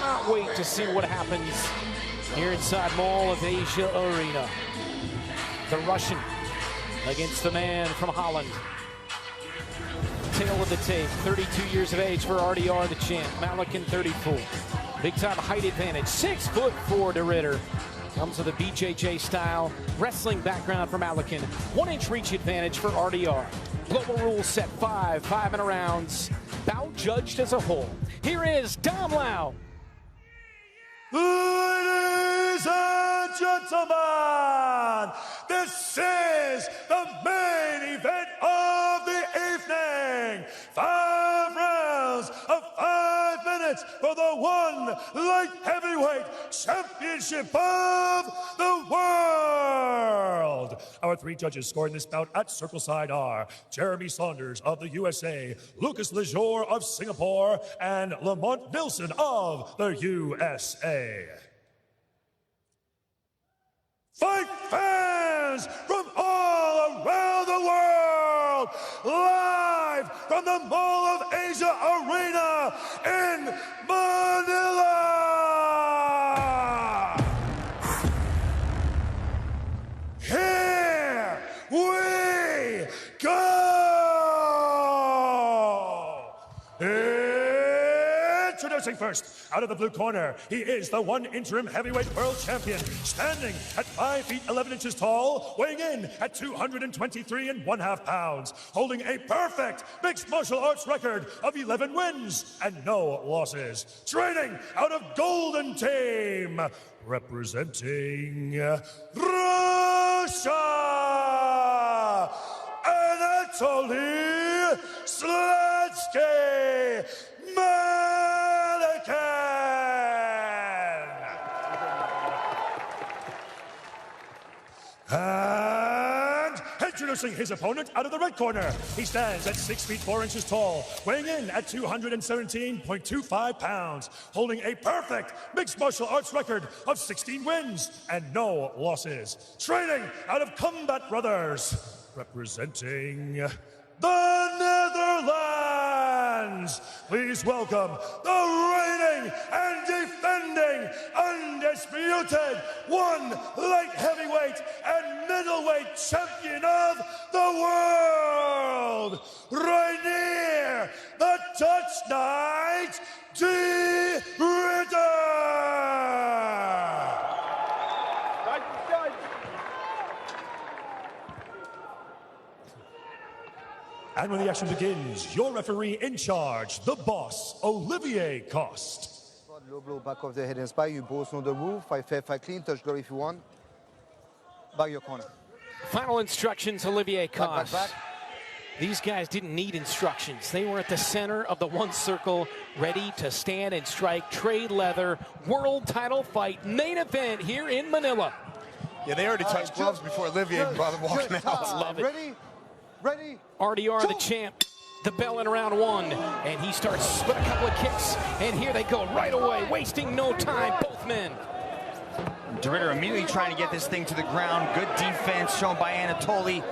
cannot wait to see what happens here inside Mall of Asia Arena. The Russian against the man from Holland. Tail of the tape, 32 years of age for RDR, the champ. Malikin, 34. Big time height advantage, 6'4" de Ridder. Comes with a BJJ style wrestling background for Malikin. 1-inch reach advantage for RDR. Global rules set 5-minute rounds. Bout judged as a whole. Here is Dom Lau. Ladies and gentlemen, this is the main event of the evening. 5 rounds of 5 minutes for the one light heavyweight championship of the world. Our 3 judges scoring this bout at Circle Side are Jeremy Saunders of the USA, Lucas Lejour of Singapore, and Lamont Nilsson of the USA. Fight fans from all around the world, live from the Mall of Asia Arena in Manila. Here we go. Introducing first, out of the blue corner, he is the 1 interim heavyweight world champion, standing at 5 feet 11 inches tall, weighing in at 223½ pounds, holding a perfect mixed martial arts record of 11 wins and no losses. Training out of Golden Team, representing Russia, Anatoly Sletsky Malikin. And introducing his opponent out of the red corner, he stands at 6 feet 4 inches tall, weighing in at 217.25 pounds, holding a perfect mixed martial arts record of 16 wins and no losses. Training out of Combat Brothers, representing the Netherlands. Please welcome the reigning and defending undisputed 1 light heavyweight and middleweight champion of the world, Reinier the Touch Knight de Ridder. And when the action begins, your referee in charge, the boss, Olivier Coste. Low blow, back of the head and spine. You both know the move. Fight fair, fight clean. Touch glory if you want. Back your corner. Final instructions, Olivier Coste. Back. These guys didn't need instructions. They were at the center of the 1 circle, ready to stand and strike. Trade leather, world title fight, main event here in Manila. Yeah, they already touched gloves before Olivier bothered walking out. Love it. Ready. RDR, the champ, the bell in round 1, and he starts with a couple of kicks, and here they go right away, wasting no time, both men. de Ridder immediately trying to get this thing to the ground. Good defense shown by Anatoly.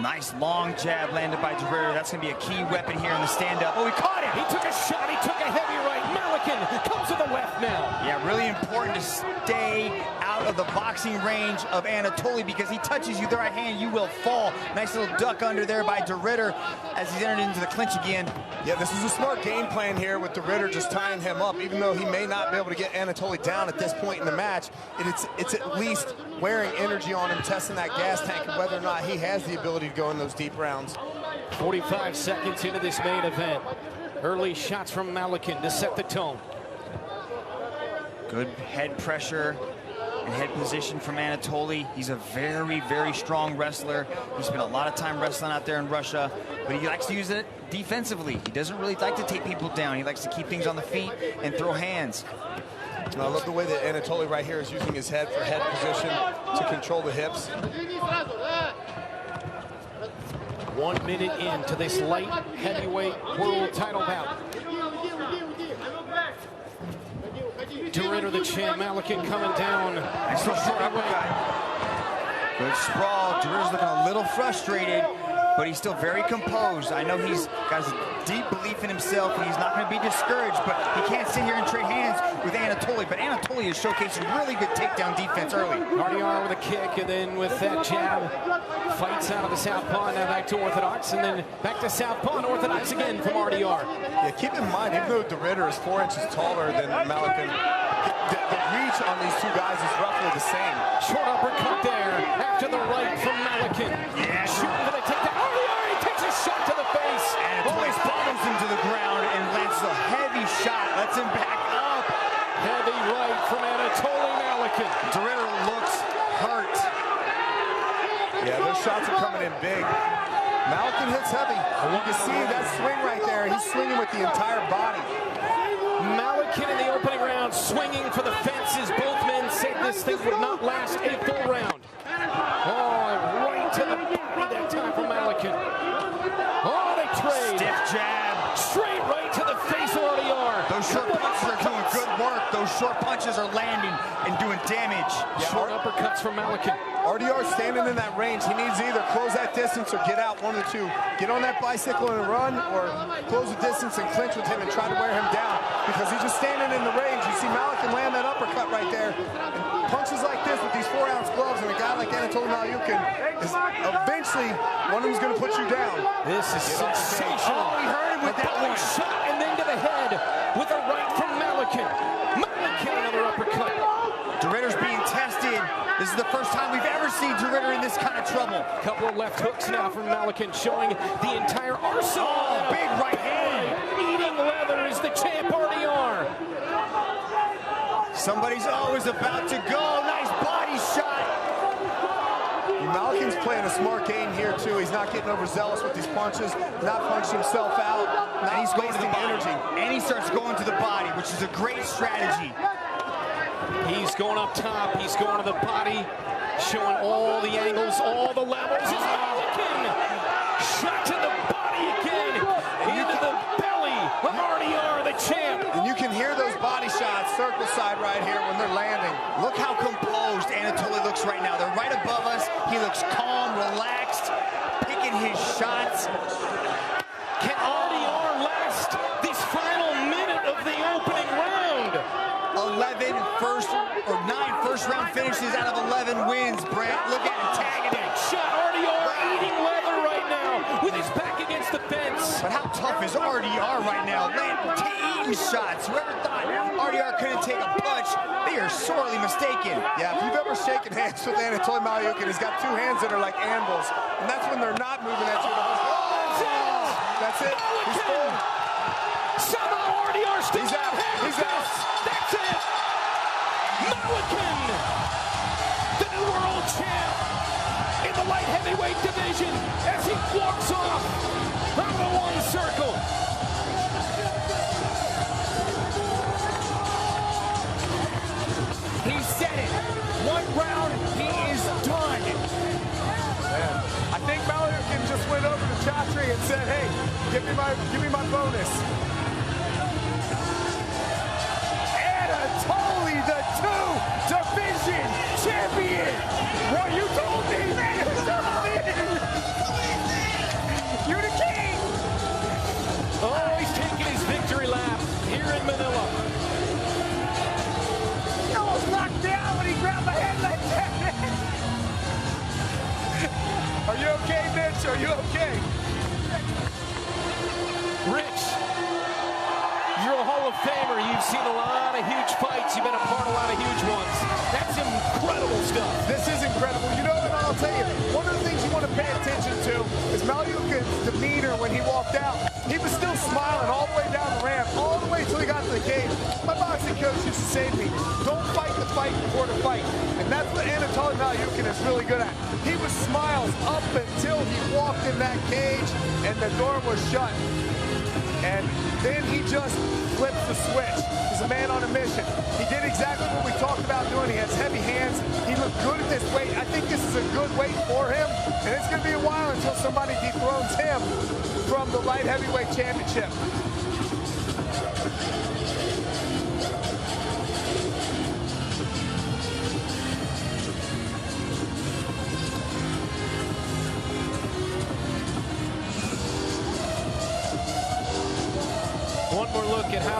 Nice long jab landed by de Ridder. That's going to be a key weapon here in the stand-up. Oh, he caught him! He took a shot, he took a heavy right. Malikin comes to the left now. Yeah, really important to stay out of the boxing range of Anatoly, because he touches you with the right hand, you will fall. Nice little duck under there by de Ridder as he's entered into the clinch again. Yeah, this is a smart game plan here with de Ridder just tying him up. Even though he may not be able to get Anatoly down at this point in the match, it's at least wearing energy on him, testing that gas tank, and whether or not he has the ability to go in those deep rounds. 45 seconds into this main event. Early shots from Malikin to set the tone. Good head pressure and head position from Anatoly. He's a very, very strong wrestler. He spent a lot of time wrestling out there in Russia, but he likes to use it defensively. He doesn't really like to take people down. He likes to keep things on the feet and throw hands. I love the way that Anatoly right here is using his head for head position to control the hips. 1 minute into this light heavyweight world title bout. de Ridder, the champ, Malikin coming down. Nice little short uppercut. Good sprawl. de Ridder's looking a little frustrated. but he's still very composed. I know he's got a deep belief in himself, and he's not going to be discouraged, but he can't sit here and trade hands with Anatoly. But Anatoly is showcasing really good takedown defense early. RDR with a kick, and then with that jab, fights out of the southpaw, now back to orthodox, and then back to southpaw, and orthodox again from RDR. Yeah, keep in mind, even though De Ridder is 4 inches taller than Malikin, the reach on these two guys is roughly the same. Short uppercut there, after the right from Malikin. Yeah, shooting for the takedown. RDR, he takes a shot to the face. Anatoly follows him to the ground and lands a heavy shot, lets him back up. Heavy right from Anatoly Malikin. De Ridder looks hurt. Yeah, those shots are coming in big. Malikin hits heavy. You can see that swing right there. He's swinging with the entire body. Malikin in the opening round swinging for the fences. Both men said this thing would not last a full round. Oh, right to the body that time from Malikin. Oh, they trade. Stiff jab. Straight right to the face of RDR. Those short punches are doing good work. Those short punches are landing and doing damage. Short uppercuts from Malikin. RDR standing in that range. He needs to either close that distance or get out, one of the two. Get on that bicycle and run, or close the distance and clinch with him and try to wear him down, because he's just standing in the range. You see Malikin land that uppercut right there. And punches like this with these 4-ounce gloves and a guy like Anatoly Malikin is eventually one of them's going to put you down. This is sensational. Oh, he heard him with that one. Shot and then to the head with a right from Malikin. Malikin, another uppercut. De Ridder's being tested. This is the first time we've ever seen De Ridder in this kind of trouble. Couple of left hooks now from Malikin, showing the entire arsenal. Oh, big right hand. Eating leather is the champ RDR. Somebody's always about to go. Nice body shot. Malikin's playing a smart game here too. He's not getting overzealous with these punches, not punching himself out, And he's going to the body. energy. And he starts going to the body, which is a great strategy. He's going up top, he's going to the body, showing all the angles, all the levels. It's Malikin. Shot to the body again, into the belly of RDR, the champ. And you can hear those body shots circle side right here when they're landing. Look how composed Anatoly looks right now. They're right above us. He looks calm, relaxed, picking his shots. Can RDR last this final minute of the opening round? 9 first-round finishes out of 11 wins, Brent. Look at him tagging it. Shot, RDR eating leather right now with his back against the fence. But how tough is RDR right now? Eating shots. Whoever thought RDR couldn't take a punch, they are sorely mistaken. Yeah, if you've ever shaken hands with Anatoly Malikin, he's got 2 hands that are like anvils, and that's when they're not moving at you. That's it. He's full. Somehow RDR stays He's out. He's out. That's it. Malikin, the new world champ in the light heavyweight division, as he walks off out of the one circle. He said it. 1 round, he is done. I think Malikin just went over to Chatri and said, "Hey, give me my bonus." Anatoly, the 2-division champion. What you told me, man? You're the king. Oh, he's taking his victory lap here in Manila. He almost locked down when he grabbed my head like that. Are you okay, Mitch? Are you okay? Rich, you're a Hall of Famer. You've seen a lot of huge fights. You've been a part of a lot of huge ones. That's incredible stuff. This is incredible. You know, and I'll tell you, one of the things you want to pay attention to is Malikin's demeanor when he walked out. He was still smiling all the way down the ramp, all the way till he got to the cage. My boxing coach used to say to me, don't fight the fight before the fight. And that's what Anatoly Malikin is really good at. He was smiles up until he walked in that cage and the door was shut. And then he just flips the switch. He's a man on a mission. He did exactly what we talked about doing. He has heavy hands. He looked good at this weight. I think this is a good weight for him. And it's going to be a while until somebody dethrones him from the light heavyweight championship.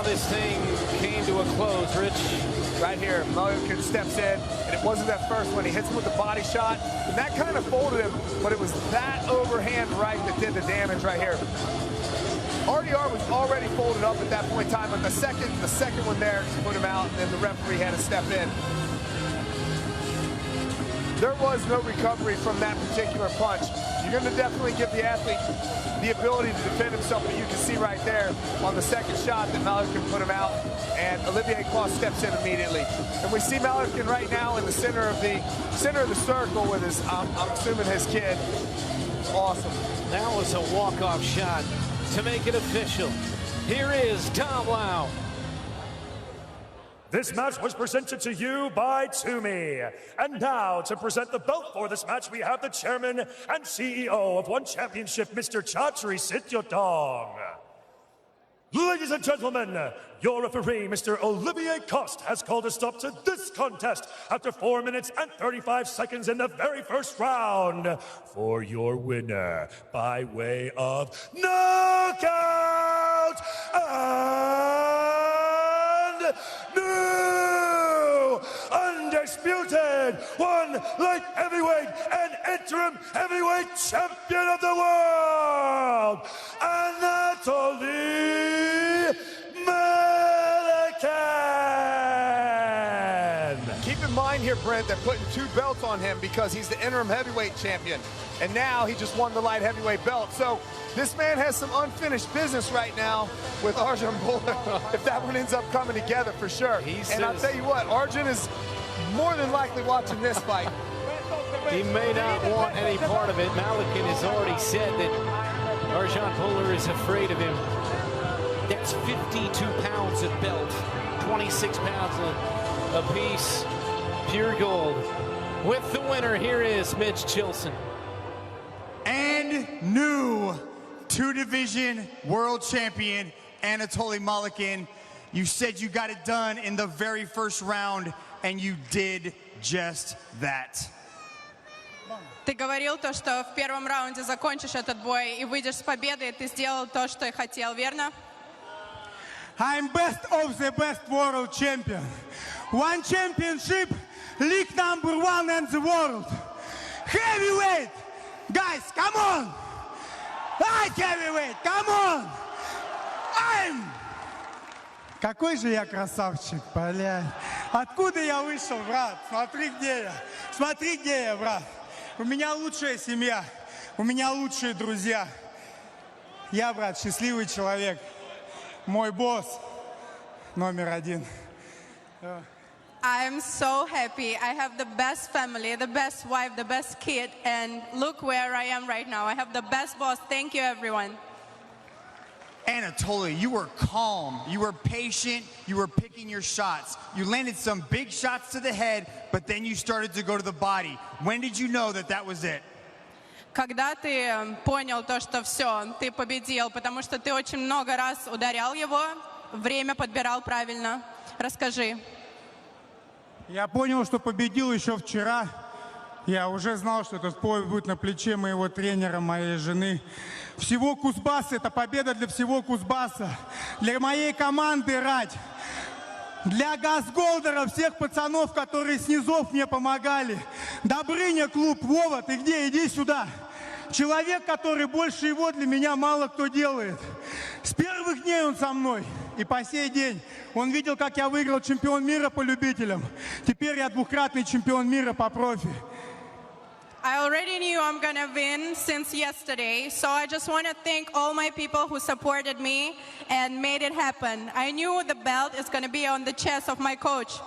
how this thing came to a close, Rich. Right here, Malyokin steps in, and it wasn't that first one. He hits him with the body shot, and that kind of folded him, but it was that overhand right that did the damage right here. RDR was already folded up at that point in time, but the second one there just put him out, and then the referee had to step in. There was no recovery from that particular punch. You're going to definitely give the athlete the ability to defend himself, but you can see right there on the second shot that Malyokin put him out, and Olivier Coste steps in immediately. And we see Malyokin right now in the center of the circle with his, I'm assuming his kid. It's awesome. That was a walk-off shot to make it official. Here is Tom Lau. This match was presented to you by Toomey. And now, to present the belt for this match, we have the chairman and CEO of One Championship, Mr. Chatri Sityodong. Ladies and gentlemen, your referee, Mr. Olivier Coste, has called a stop to this contest after 4 minutes and 35 seconds in the very first round for your winner by way of knockout and new undisputed one light heavyweight and interim heavyweight champion of the world, Anatoly Malikan. Keep in mind here, Brent, they're putting 2 belts on him because he's the interim heavyweight champion. And now he just won the light heavyweight belt. So this man has some unfinished business right now with Arjan Bhullar, if that one ends up coming together for sure. And I'll tell you what, Arjan is more than likely watching this fight. He may not want any part of it. Malikan has already said that Arjan Bhullar is afraid of him. That's 52 pounds of belt, 26 pounds a piece, pure gold. With the winner, here is Mitch Chilson. And new 2-division world champion, Anatoly Malikan. You said you got it done in the very first round, and you did just that. Ты говорил то, что в первом раунде закончишь этот бой и выйдешь с победой, и ты сделал то, что и хотел, верно? I'm best of the best world champion. One championship, league #1 in the world. Heavyweight! Guys, come on! Light heavyweight, come on! Какой же я красавчик, блядь. Откуда я вышел, брат? Смотри, где я. Смотри, где я, брат. У меня лучшая семья. У меня лучшие друзья. Я, брат, счастливый человек. Мой босс #1. I'm so happy. I have the best family, the best wife, the best kid, and look where I am right now. I have the best boss. Thank you, everyone. Anatoly, you were calm, you were patient, you were picking your shots. You landed some big shots to the head, but then you started to go to the body. When did you know that that was it? Когда ты понял то, что все, ты победил, потому что ты очень много раз ударял его, время подбирал правильно. Расскажи. Я понял, что победил еще вчера. Я уже знал, что этот бой будет на плече моего тренера, моей жены. Всего Кузбасса, это победа для всего Кузбасса. Для моей команды «Рать». Для Газголдера, всех пацанов, которые с низов мне помогали. Добрыня клуб, Вова, ты где? Иди сюда. Человек, который больше его для меня мало кто делает. С первых дней он со мной. И по сей день. Он видел, как я выиграл чемпион мира по любителям. Теперь я двукратный чемпион мира по профи. I already knew I'm gonna win since yesterday, so I just want to thank all my people who supported me and made it happen. I knew the belt is gonna be on the chest of my coach.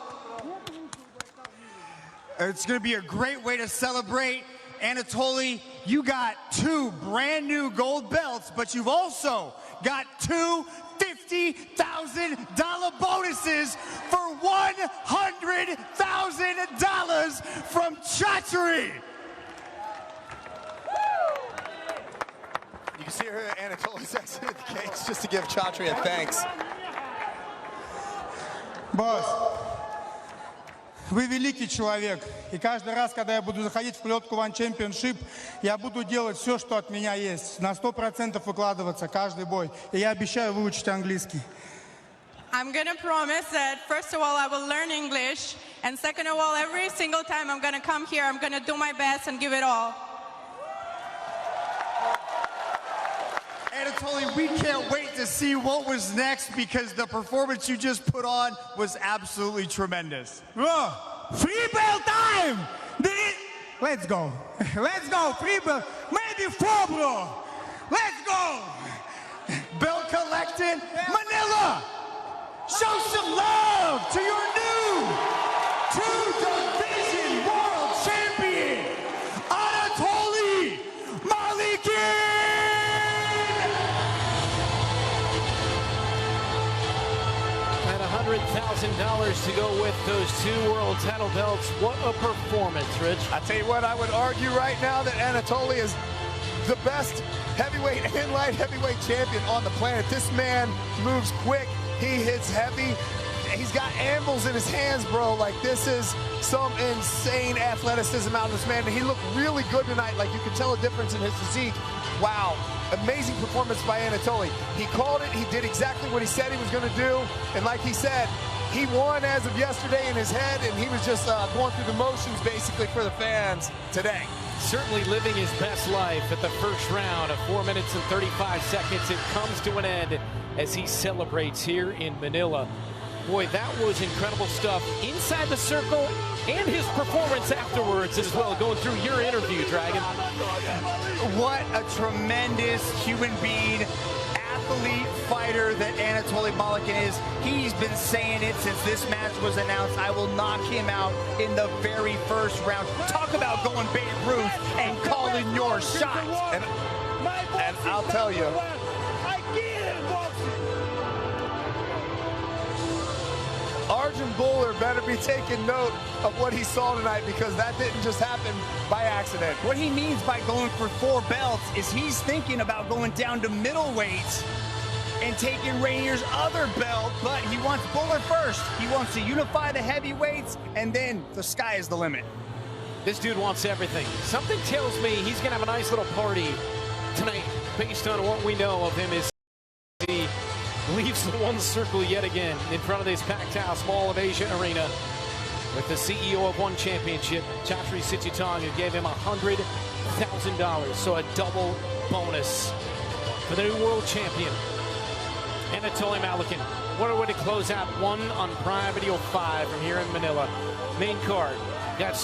It's going to be a great way to celebrate. Anatoly, you got 2 brand new gold belts, but you've also got 2 $50,000 bonuses for $100,000 from Chatri. You can see here Anatoly's exited the cage just to give Chatri a thanks. Босс, вы великий человек. И каждый раз, когда я буду заходить в клетку One Championship, я буду делать все, что от меня есть. На 100% выкладываться каждый бой. И я обещаю выучить английский. I'm going to promise that, first of all, I will learn English. And second of all, every single time I'm going to come here, I'm going to do my best and give it all. Anatoly, we can't wait to see what was next because the performance you just put on was absolutely tremendous. Free belt time! Let's go. Let's go. Free belt. Maybe 4, bro. Let's go. Belt collected. Manila, show some love to your new 2-division world champion, Anatoly Malikin! At $100,000 to go with those 2 world title belts. What a performance, Rich. I tell you what, I would argue right now that Anatoly is the best heavyweight and light heavyweight champion on the planet. This man moves quick, he hits heavy, he's got anvils in his hands, bro. Like, this is some insane athleticism out of this man. And he looked really good tonight. Like, you can tell a difference in his physique. Wow, amazing performance by Anatoly. He called it, he did exactly what he said he was gonna do. And like he said, he won as of yesterday in his head, and he was just going through the motions basically for the fans today. Certainly living his best life at the first round of 4 minutes and 35 seconds. It comes to an end as he celebrates here in Manila. Boy, that was incredible stuff inside the circle and his performance afterwards as well, going through your interview, Dragon. What a tremendous human being, athlete, fighter that Anatoly Malikin is. He's been saying it since this match was announced. I will knock him out in the very first round. Talk about going Babe Ruth and calling your shot. And I'll tell you, Arjun Bhullar better be taking note of what he saw tonight, because that didn't just happen by accident. What he means by going for 4 belts is he's thinking about going down to middleweight and taking Rainier's other belt, but he wants Bhullar first. He wants to unify the heavyweights, and then the sky is the limit. This dude wants everything. Something tells me he's going to have a nice little party tonight based on what we know of him as he leaves the one circle yet again in front of this packed house, Mall of Asia Arena, with the CEO of One Championship, Chatri Sityodtong, who gave him $100,000. So a double bonus for the new world champion, Anatoly Malikin. What a way to close out one on Prime Video 5 from here in Manila. Main card. Got